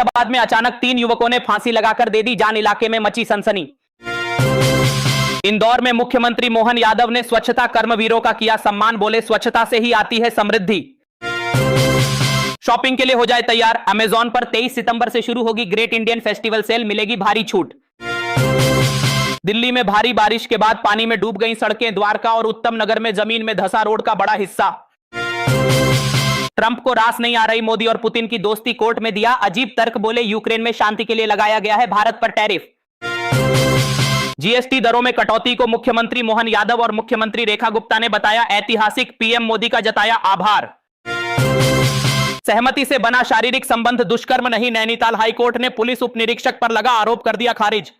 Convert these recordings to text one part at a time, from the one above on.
गाजियाबाद में अचानक 3 युवकों ने फांसी लगाकर दे दी जान, इलाके में मची सनसनी। इंदौर में मुख्यमंत्री मोहन यादव ने स्वच्छता कर्मवीरों का किया सम्मान, बोले स्वच्छता से ही आती है समृद्धि। शॉपिंग के लिए हो जाए तैयार, अमेजॉन पर 23 सितंबर से शुरू होगी ग्रेट इंडियन फेस्टिवल सेल, मिलेगी भारी छूट। दिल्ली में भारी बारिश के बाद पानी में डूब गई सड़कें, द्वारका और उत्तम नगर में जमीन में धंसा रोड का बड़ा हिस्सा। ट्रंप को रास नहीं आ रही मोदी और पुतिन की दोस्ती, कोर्ट में दिया अजीब तर्क, बोले यूक्रेन में शांति के लिए लगाया गया है भारत पर टैरिफ। जीएसटी दरों में कटौती को मुख्यमंत्री मोहन यादव और मुख्यमंत्री रेखा गुप्ता ने बताया ऐतिहासिक, पीएम मोदी का जताया आभार। सहमति से बना शारीरिक संबंध दुष्कर्म नहीं, नैनीताल हाईकोर्ट ने पुलिस उप निरीक्षक पर लगा आरोप कर दिया खारिज।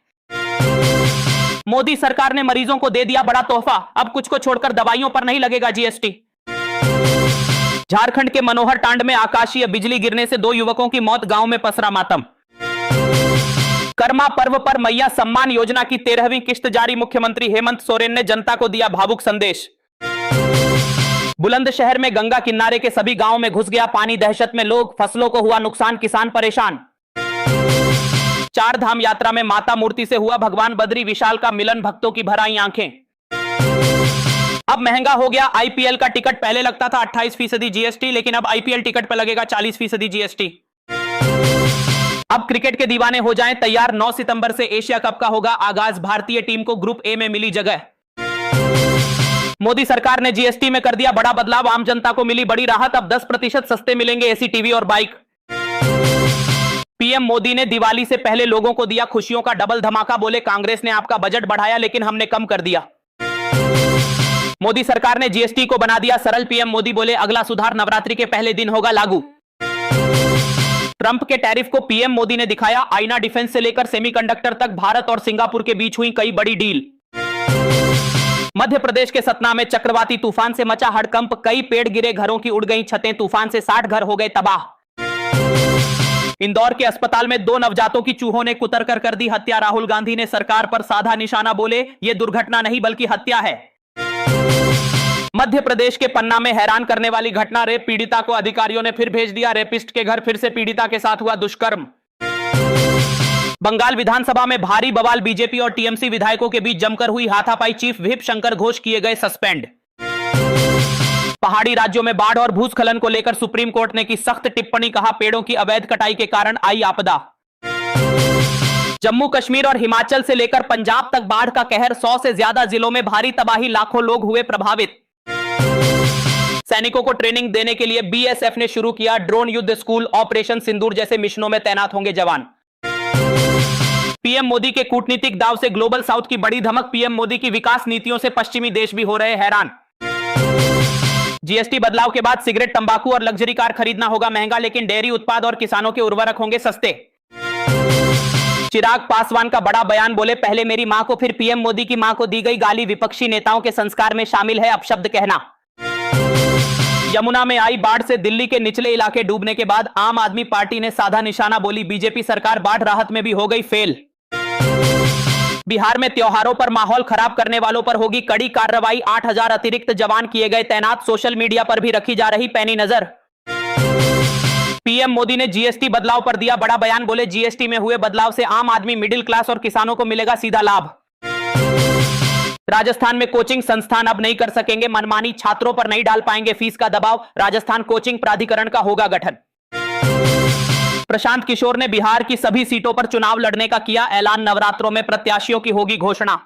मोदी सरकार ने मरीजों को दे दिया बड़ा तोहफा, अब कुछ को छोड़कर दवाइयों पर नहीं लगेगा जीएसटी। झारखंड के मनोहर टांड में आकाशीय बिजली गिरने से 2 युवकों की मौत, गांव में पसरा मातम। कर्मा पर्व पर मैया सम्मान योजना की 13वीं किस्त जारी, मुख्यमंत्री हेमंत सोरेन ने जनता को दिया भावुक संदेश। बुलंदशहर में गंगा किनारे के सभी गांवों में घुस गया पानी, दहशत में लोग, फसलों को हुआ नुकसान, किसान परेशान। 4 धाम यात्रा में माता मूर्ति से हुआ भगवान बद्री विशाल का मिलन, भक्तों की भर आई आंखें। अब महंगा हो गया आईपीएल का टिकट, पहले लगता था 28% जीएसटी, लेकिन अब आईपीएल टिकट पर लगेगा 40% जीएसटी। अब क्रिकेट के दीवाने हो जाएं तैयार, 9 सितंबर से एशिया कप का होगा आगाज, भारतीय टीम को ग्रुप ए में मिली जगह। मोदी सरकार ने जीएसटी में कर दिया बड़ा बदलाव, आम जनता को मिली बड़ी राहत, अब 10% सस्ते मिलेंगे एसी, टीवी और बाइक। पीएम मोदी ने दिवाली से पहले लोगों को दिया खुशियों का डबल धमाका, बोले कांग्रेस ने आपका बजट बढ़ाया लेकिन हमने कम कर दिया। मोदी सरकार ने जीएसटी को बना दिया सरल, पीएम मोदी बोले अगला सुधार नवरात्रि के पहले दिन होगा लागू। ट्रंप के टैरिफ को पीएम मोदी ने दिखाया आईना, डिफेंस से लेकर सेमीकंडक्टर तक भारत और सिंगापुर के बीच हुई कई बड़ी डील। मध्य प्रदेश के सतना में चक्रवाती तूफान से मचा हड़कंप, कई पेड़ गिरे, घरों की उड़ गई छतें, तूफान से 60 घर हो गए तबाह। इंदौर के अस्पताल में 2 नवजातों की चूहों ने कुतर कर दी हत्या, राहुल गांधी ने सरकार पर साधा निशाना, बोले यह दुर्घटना नहीं बल्कि हत्या है। मध्य प्रदेश के पन्ना में हैरान करने वाली घटना, रेप पीड़िता को अधिकारियों ने फिर भेज दिया, रेपिस्ट के घर फिर से पीड़िता के साथ हुआ दुष्कर्म। बंगाल विधानसभा में भारी बवाल, बीजेपी और टीएमसी विधायकों के बीच जमकर हुई हाथापाई, चीफ व्हिप शंकर घोष किए गए सस्पेंड। पहाड़ी राज्यों में बाढ़ और भूस्खलन को लेकर सुप्रीम कोर्ट ने की सख्त टिप्पणी, कहा पेड़ों की अवैध कटाई के कारण आई आपदा। जम्मू कश्मीर और हिमाचल से लेकर पंजाब तक बाढ़ का कहर, 100 से ज्यादा जिलों में भारी तबाही, लाखों लोग हुए प्रभावित। सैनिकों को ट्रेनिंग देने के लिए बीएसएफ ने शुरू किया ड्रोन युद्ध स्कूल, ऑपरेशन सिंदूर जैसे मिशनों में तैनात होंगे जवान। पीएम मोदी के कूटनीतिक दाव से ग्लोबल साउथ की बड़ी धमक, पीएम मोदी की विकास नीतियों से पश्चिमी देश भी हो रहे हैरान। जीएसटी बदलाव के बाद सिगरेट, तंबाकू और लग्जरी कार खरीदना होगा महंगा, लेकिन डेयरी उत्पाद और किसानों के उर्वरक होंगे सस्ते। चिराग पासवान का बड़ा बयान, बोले पहले मेरी मां को फिर पीएम मोदी की मां को दी गई गाली, विपक्षी नेताओं के संस्कार में शामिल है अपशब्द कहना। यमुना में आई बाढ़ से दिल्ली के निचले इलाके डूबने के बाद आम आदमी पार्टी ने साधा निशाना, बोली बीजेपी सरकार बाढ़ राहत में भी हो गई फेल। बिहार में त्योहारों पर माहौल खराब करने वालों पर होगी कड़ी कार्रवाई, 8000 अतिरिक्त जवान किए गए तैनात, सोशल मीडिया पर भी रखी जा रही पैनी नजर। पीएम मोदी ने जीएसटी बदलाव पर दिया बड़ा बयान, बोले जीएसटी में हुए बदलाव से आम आदमी, मिडिल क्लास और किसानों को मिलेगा सीधा लाभ। राजस्थान में कोचिंग संस्थान अब नहीं कर सकेंगे मनमानी, छात्रों पर नहीं डाल पाएंगे फीस का दबाव, राजस्थान कोचिंग प्राधिकरण का होगा गठन। प्रशांत किशोर ने बिहार की सभी सीटों पर चुनाव लड़ने का किया ऐलान, नवरात्रों में प्रत्याशियों की होगी घोषणा।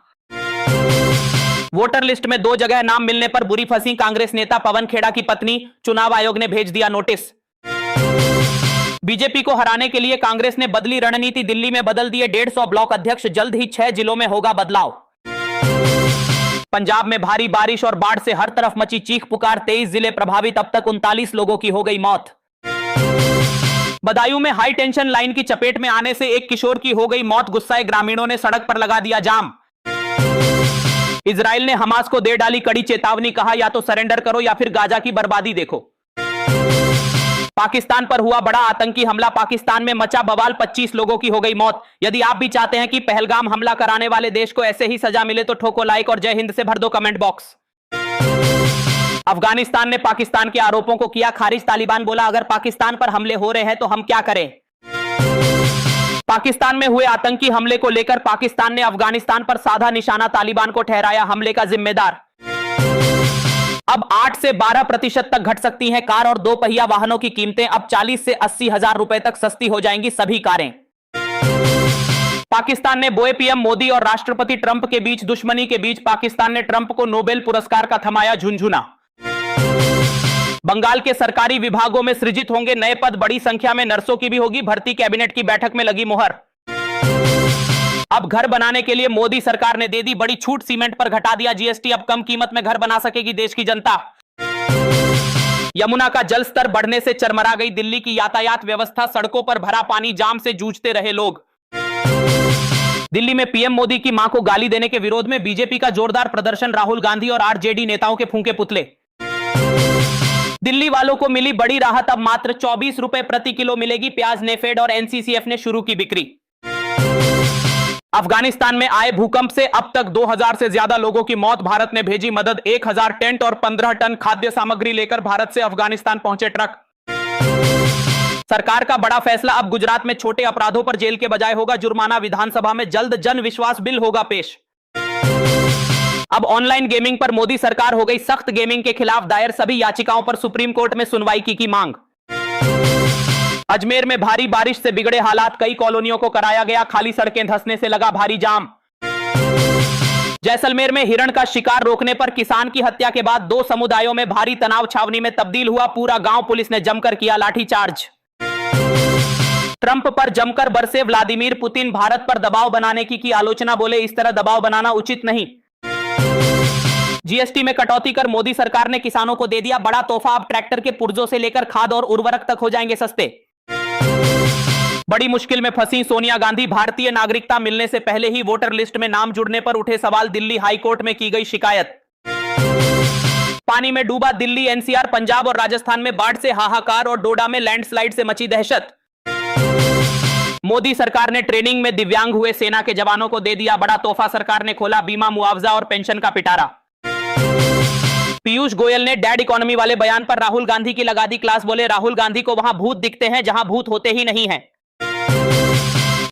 वोटर लिस्ट में 2 जगह नाम मिलने पर बुरी फंसी कांग्रेस नेता पवन खेड़ा की पत्नी, चुनाव आयोग ने भेज दिया नोटिस। बीजेपी को हराने के लिए कांग्रेस ने बदली रणनीति, दिल्ली में बदल दिए 150 ब्लॉक अध्यक्ष, जल्द ही 6 जिलों में होगा बदलाव। पंजाब में भारी बारिश और बाढ़ से हर तरफ मची चीख पुकार, 23 जिले प्रभावित, अब तक 39 लोगों की हो गई मौत। बदायूं में हाई टेंशन लाइन की चपेट में आने से एक किशोर की हो गई मौत, गुस्साए ग्रामीणों ने सड़क पर लगा दिया जाम। इजराइल ने हमास को दे डाली कड़ी चेतावनी, कहा या तो सरेंडर करो या फिर गाजा की बर्बादी देखो। पाकिस्तान पर हुआ बड़ा आतंकी हमला, पाकिस्तान में मचा बवाल, 25 लोगों की हो गई मौत। यदि आप भी चाहते हैं कि पहलगाम हमला कराने वाले देश को ऐसे ही सजा मिले तो ठोको लाइक और जय हिंद से भर दो कमेंट बॉक्स। अफगानिस्तान ने पाकिस्तान के आरोपों को किया खारिज, तालिबान बोला अगर पाकिस्तान पर हमले हो रहे हैं तो हम क्या करें। पाकिस्तान में हुए आतंकी हमले को लेकर पाकिस्तान ने अफगानिस्तान पर साधा निशाना, तालिबान को ठहराया हमले का जिम्मेदार। अब 8 से 12% तक घट सकती हैं कार और दो पहिया वाहनों की कीमतें। अब 40 से 80 हजार रुपए तक सस्ती हो जाएंगी सभी कारें। पाकिस्तान ने बोए पीएम मोदी और राष्ट्रपति ट्रंप के बीच दुश्मनी के बीच पाकिस्तान ने ट्रंप को नोबेल पुरस्कार का थमाया झुनझुना। बंगाल के सरकारी विभागों में सृजित होंगे नए पद, बड़ी संख्या में नर्सों की भी होगी भर्ती, कैबिनेट की बैठक में लगी मुहर। अब घर बनाने के लिए मोदी सरकार ने दे दी बड़ी छूट, सीमेंट पर घटा दिया जीएसटी, अब कम कीमत में घर बना सकेगी देश की जनता। यमुना का जल स्तर बढ़ने से चरमरा गई दिल्ली की यातायात व्यवस्था, सड़कों पर भरा पानी, जाम से जूझते रहे लोग। दिल्ली में पीएम मोदी की मां को गाली देने के विरोध में बीजेपी का जोरदार प्रदर्शन, राहुल गांधी और आरजेडी नेताओं के फूंके पुतले। दिल्ली वालों को मिली बड़ी राहत, अब मात्र 24 रुपए प्रति किलो मिलेगी प्याज, नेफेड और एनसीसीएफ ने शुरू की बिक्री। अफगानिस्तान में आए भूकंप से अब तक 2000 से ज्यादा लोगों की मौत, भारत ने भेजी मदद, 1000 टेंट और 15 टन खाद्य सामग्री लेकर भारत से अफगानिस्तान पहुंचे ट्रक। सरकार का बड़ा फैसला, अब गुजरात में छोटे अपराधों पर जेल के बजाय होगा जुर्माना, विधानसभा में जल्द जन विश्वास बिल होगा पेश। अब ऑनलाइन गेमिंग पर मोदी सरकार हो गई सख्त, गेमिंग के खिलाफ दायर सभी याचिकाओं पर सुप्रीम कोर्ट में सुनवाई की मांग। अजमेर में भारी बारिश से बिगड़े हालात, कई कॉलोनियों को कराया गया खाली, सड़कें धंसने से लगा भारी जाम। जैसलमेर में हिरण का शिकार रोकने पर किसान की हत्या के बाद 2 समुदायों में भारी तनाव छावनी में तब्दील हुआ पूरा गांव, पुलिस ने जमकर किया लाठीचार्ज। ट्रंप पर जमकर बरसे व्लादिमीर पुतिन, भारत पर दबाव बनाने की आलोचना, बोले इस तरह दबाव बनाना उचित नहीं। जीएसटी में कटौती कर मोदी सरकार ने किसानों को दे दिया बड़ा तोहफा, अब ट्रैक्टर के पुर्जों से लेकर खाद और उर्वरक तक हो जाएंगे सस्ते। बड़ी मुश्किल में फंसी सोनिया गांधी, भारतीय नागरिकता मिलने से पहले ही वोटर लिस्ट में नाम जुड़ने पर उठे सवाल, दिल्ली हाईकोर्ट में की गई शिकायत। पानी में डूबा दिल्ली, एनसीआर, पंजाब और राजस्थान में बाढ़ से हाहाकार और डोडा में लैंडस्लाइड से मची दहशत। मोदी सरकार ने ट्रेनिंग में दिव्यांग हुए सेना के जवानों को दे दिया बड़ा तोहफा, सरकार ने खोला बीमा, मुआवजा और पेंशन का पिटारा। पीयूष गोयल ने डेड इकोनॉमी वाले बयान पर राहुल गांधी की लगा दी क्लास, बोले राहुल गांधी को वहां भूत दिखते हैं जहां भूत होते ही नहीं हैं।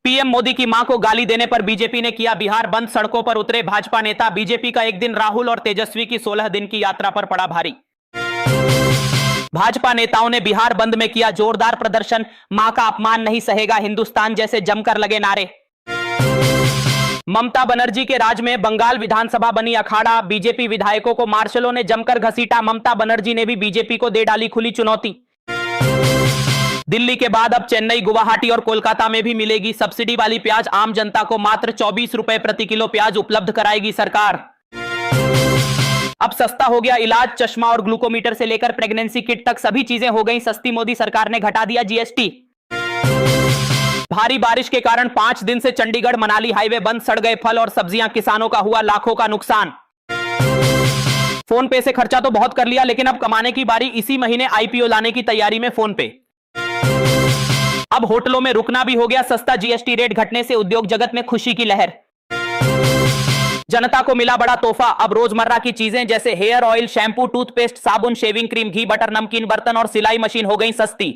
पीएम मोदी की मां को गाली देने पर बीजेपी ने किया बिहार बंद, सड़कों पर उतरे भाजपा नेता, बीजेपी का एक दिन राहुल और तेजस्वी की 16 दिन की यात्रा पर पड़ा भारी। भाजपा नेताओं ने बिहार बंद में किया जोरदार प्रदर्शन, मां का अपमान नहीं सहेगा हिंदुस्तान जैसे जमकर लगे नारे। ममता बनर्जी के राज में बंगाल विधानसभा बनी अखाड़ा, बीजेपी विधायकों को मार्शलों ने जमकर घसीटा, ममता बनर्जी ने भी बीजेपी को दे डाली खुली चुनौती। दिल्ली के बाद अब चेन्नई, गुवाहाटी और कोलकाता में भी मिलेगी सब्सिडी वाली प्याज, आम जनता को मात्र 24 रुपए प्रति किलो प्याज उपलब्ध कराएगी सरकार। अब सस्ता हो गया इलाज, चश्मा और ग्लूकोमीटर से लेकर प्रेगनेंसी किट तक सभी चीजें हो गई सस्ती, मोदी सरकार ने घटा दिया जीएसटी। भारी बारिश के कारण 5 दिन से चंडीगढ़ मनाली हाईवे बंद, सड़ गए फल और सब्जियां, किसानों का हुआ लाखों का नुकसान। फोन पे से खर्चा तो बहुत कर लिया, लेकिन अब कमाने की बारी, इसी महीने आईपीओ लाने की तैयारी में फोन पे। अब होटलों में रुकना भी हो गया सस्ता, जीएसटी रेट घटने से उद्योग जगत में खुशी की लहर। जनता को मिला बड़ा तोहफा, अब रोजमर्रा की चीजें जैसे हेयर ऑयल, शैंपू, टूथपेस्ट, साबुन, शेविंग क्रीम, घी, बटर, नमकीन, बर्तन और सिलाई मशीन हो गई सस्ती।